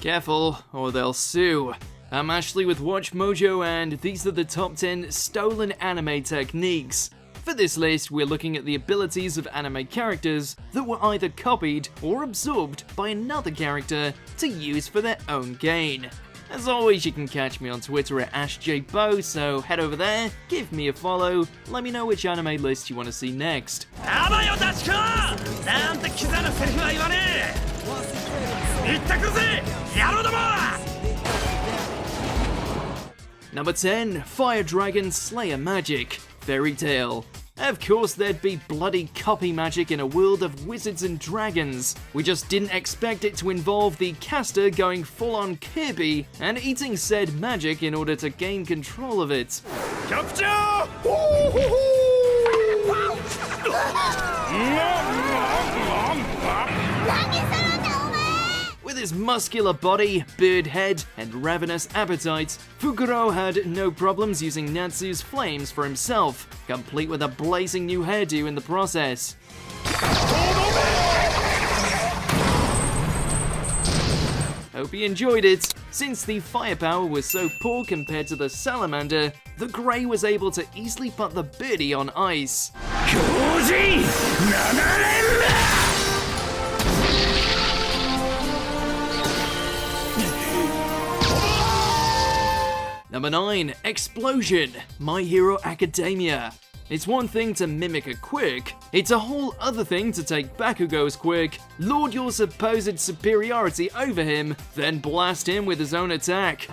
Careful, or they'll sue. I'm Ashley with Watch Mojo, and these are the top 10 stolen anime techniques. For this list, we're looking at the abilities of anime characters that were either copied or absorbed by another character to use for their own gain. As always, you can catch me on Twitter at AshJBo, so head over there, give me a follow, let me know which anime list you want to see next. Number 10, Fire Dragon Slayer Magic, Fairy Tail. Of course there'd be bloody copy magic in a world of wizards and dragons. We just didn't expect it to involve the caster going full on Kirby and eating said magic in order to gain control of it. With his muscular body, bird head, and ravenous appetite, Fukuro had no problems using Natsu's flames for himself, complete with a blazing new hairdo in the process. Hope you enjoyed it. Since the firepower was so poor compared to the salamander, the Grey was able to easily put the birdie on ice. Number 9, Explosion, My Hero Academia. It's one thing to mimic a quirk, it's a whole other thing to take Bakugo's quirk, laud your supposed superiority over him, then blast him with his own attack.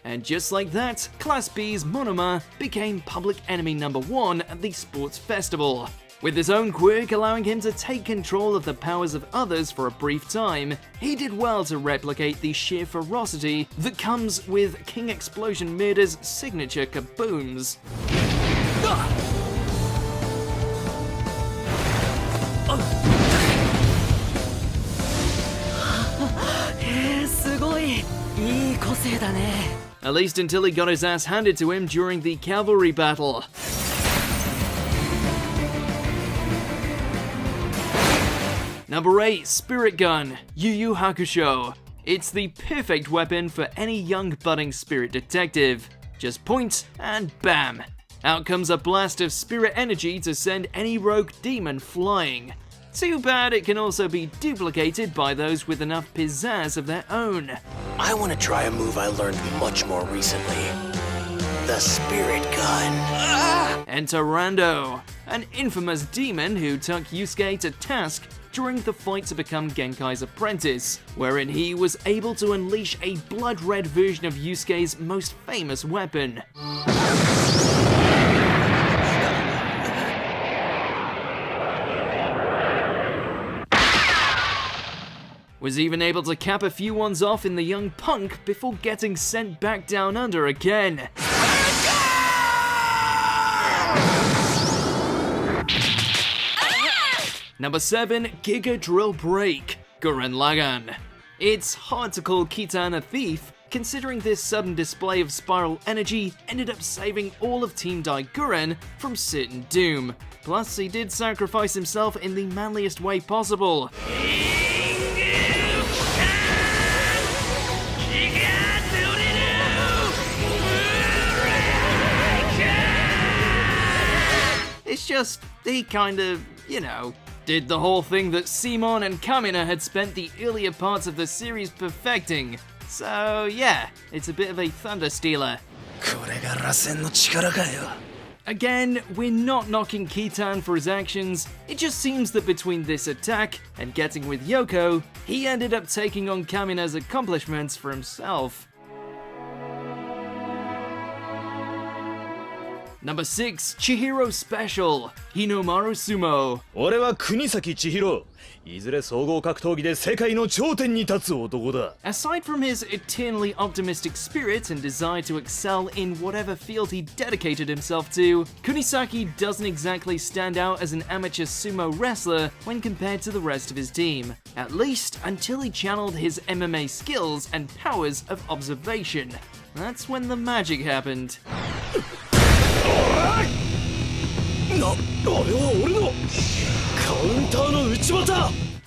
And just like that, Class B's Monoma became public enemy number 1 at the sports festival. With his own quirk allowing him to take control of the powers of others for a brief time, he did well to replicate the sheer ferocity that comes with King Explosion Murder's signature kabooms. At least until he got his ass handed to him during the cavalry battle. Number 8, Spirit Gun, Yu Yu Hakusho. It's the perfect weapon for any young budding spirit detective. Just point and bam! Out comes a blast of spirit energy to send any rogue demon flying. Too bad it can also be duplicated by those with enough pizzazz of their own. I want to try a move I learned much more recently. The Spirit Gun. Enter Rando, an infamous demon who took Yusuke to task during the fight to become Genkai's apprentice, wherein he was able to unleash a blood-red version of Yusuke's most famous weapon. Was even able to cap a few ones off in the young punk before getting sent back down under again. Number 7, Giga Drill Break, Gurren Lagann. It's hard to call Kitan a thief, considering this sudden display of spiral energy ended up saving all of Team Daiguren from certain doom. Plus, he did sacrifice himself in the manliest way possible. It's just, he kind of, did the whole thing that Simon and Kamina had spent the earlier parts of the series perfecting. So yeah, it's a bit of a thunder stealer. Again, we're not knocking Kitan for his actions, it just seems that between this attack and getting with Yoko, he ended up taking on Kamina's accomplishments for himself. Number 6, Chihiro Special, Hinomaru Sumo. 俺は国崎千尋。いずれ総合格闘技で世界の頂点に立つ男だ。 Aside from his eternally optimistic spirit and desire to excel in whatever field he dedicated himself to, Kunisaki doesn't exactly stand out as an amateur sumo wrestler when compared to the rest of his team. At least until he channeled his MMA skills and powers of observation. That's when the magic happened.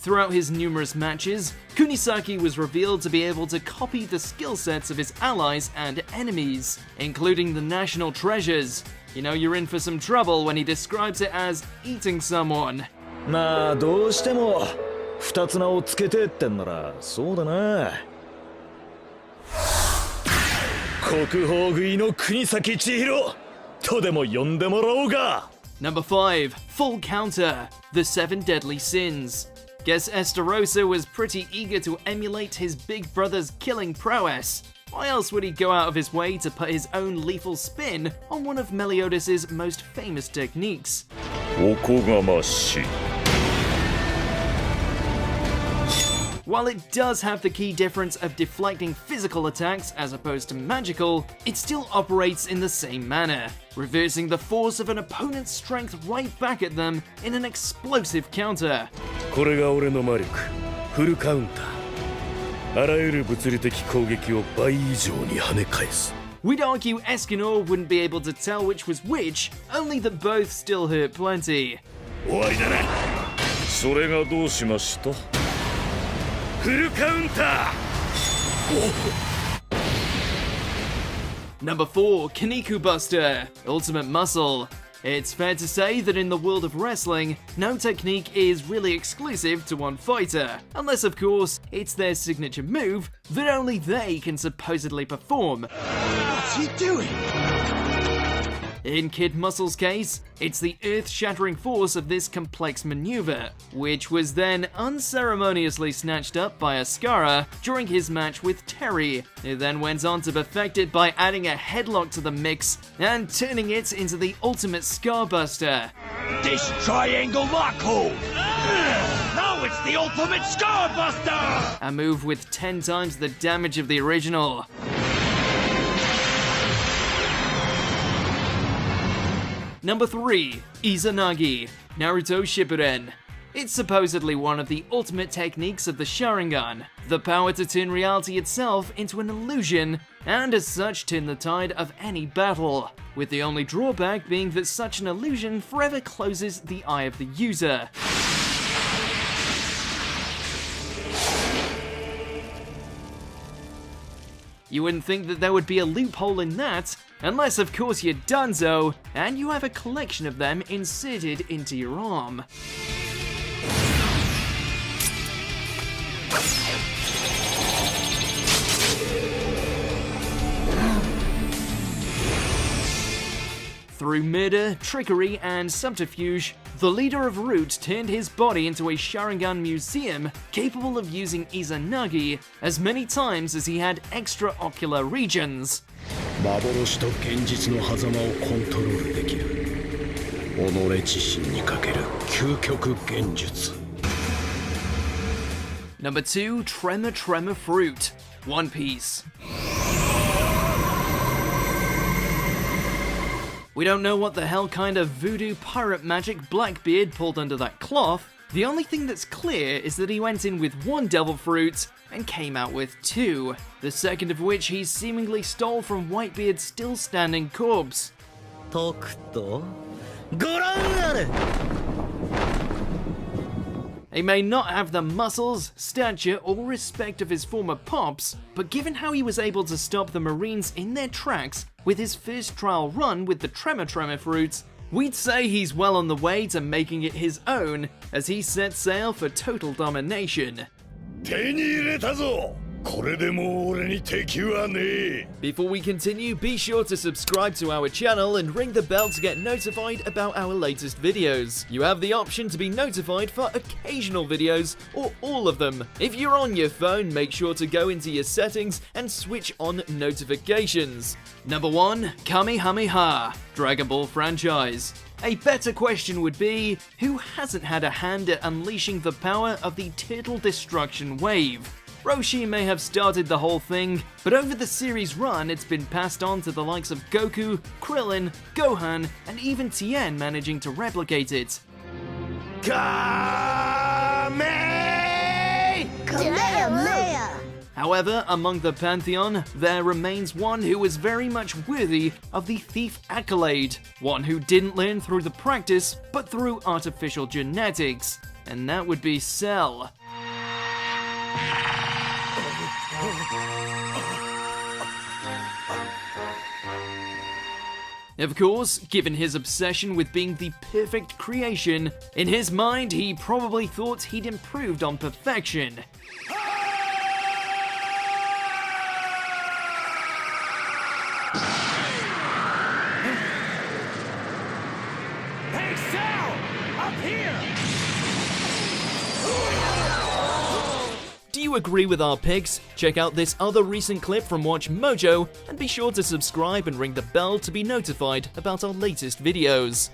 Throughout his numerous matches, Kunisaki was revealed to be able to copy the skill sets of his allies and enemies, including the national treasures. You know you're in for some trouble when he describes it as eating someone. まあどうしても二つ名をつけてってんならそうだな。国宝食いの国崎千尋とでも呼んでもらおうが。Number 5, Full Counter, The Seven Deadly Sins. Guess Esterosa was pretty eager to emulate his big brother's killing prowess. Why else would he go out of his way to put his own lethal spin on one of Meliodas' most famous techniques? おこがましい。 While it does have the key difference of deflecting physical attacks as opposed to magical, it still operates in the same manner, reversing the force of an opponent's strength right back at them in an explosive counter. これが俺の魔力、フルカウンター。あらゆる物理的攻撃を倍以上に跳ね返す。 We'd argue Escanor wouldn't be able to tell which was which, only that both still hurt plenty. 終わりだな。それがどうしました？フルカウンター。 Number 4, Kaniku Buster, Ultimate Muscle. It's fair to say that in the world of wrestling, no technique is really exclusive to one fighter, unless of course it's their signature move that only they can supposedly perform. What's he doing? In Kid Muscle's case, it's the earth-shattering force of this complex maneuver, which was then unceremoniously snatched up by Ascara during his match with Terry, who then went on to perfect it by adding a headlock to the mix and turning it into the ultimate Scarbuster. This triangle lock hold! Now it's the ultimate Scarbuster! A move with 10 times the damage of the original. Number 3, Izanagi, Naruto Shippuden. It's supposedly one of the ultimate techniques of the Sharingan, the power to turn reality itself into an illusion, and as such turn the tide of any battle, with the only drawback being that such an illusion forever closes the eye of the user. You wouldn't think that there would be a loophole in that, unless of course you're Dunzo, and you have a collection of them inserted into your arm. Through murder, trickery, and subterfuge, the leader of Root turned his body into a Sharingan museum capable of using Izanagi as many times as he had extraocular regions. 幻と現実の狭間をコントロールできる。己自身にかける究極幻術。 Number 2, Tremor Tremor Fruit, One Piece. We don't know what the hell kind of voodoo pirate magic Blackbeard pulled under that cloth. The only thing that's clear is that he went in with one devil fruit and came out with 2, the second of which he seemingly stole from Whitebeard's still standing corpse. とくとご覧あれ He may not have the muscles, stature, or respect of his former pops, but given how he was able to stop the Marines in their tracks with his first trial run with the Tremor Tremor fruits, we'd say he's well on the way to making it his own as he sets sail for total domination. 手に入れたぞ。これでもう俺に敵はねえ。 Before we continue, be sure to subscribe to our channel and ring the bell to get notified about our latest videos. You have the option to be notified for occasional videos or all of them. If you're on your phone, make sure to go into your settings and switch on notifications. Number 1, Kamehameha, Dragon Ball franchise. A better question would be, who hasn't had a hand at unleashing the power of the Turtle Destruction Wave? Roshi may have started the whole thing, but over the series run it's been passed on to the likes of Goku, Krillin, Gohan, and even Tien managing to replicate it. Kame! Kamehameha! However, among the Pantheon, there remains one who is very much worthy of the Thief accolade, one who didn't learn through the practice, but through artificial genetics, and that would be Cell. Of course, given his obsession with being the perfect creation, in his mind he probably thought he'd improved on perfection. Hey, Cell! Up here! Do you agree with our picks? Check out this other recent clip from Watch Mojo, and be sure to subscribe and ring the bell to be notified about our latest videos.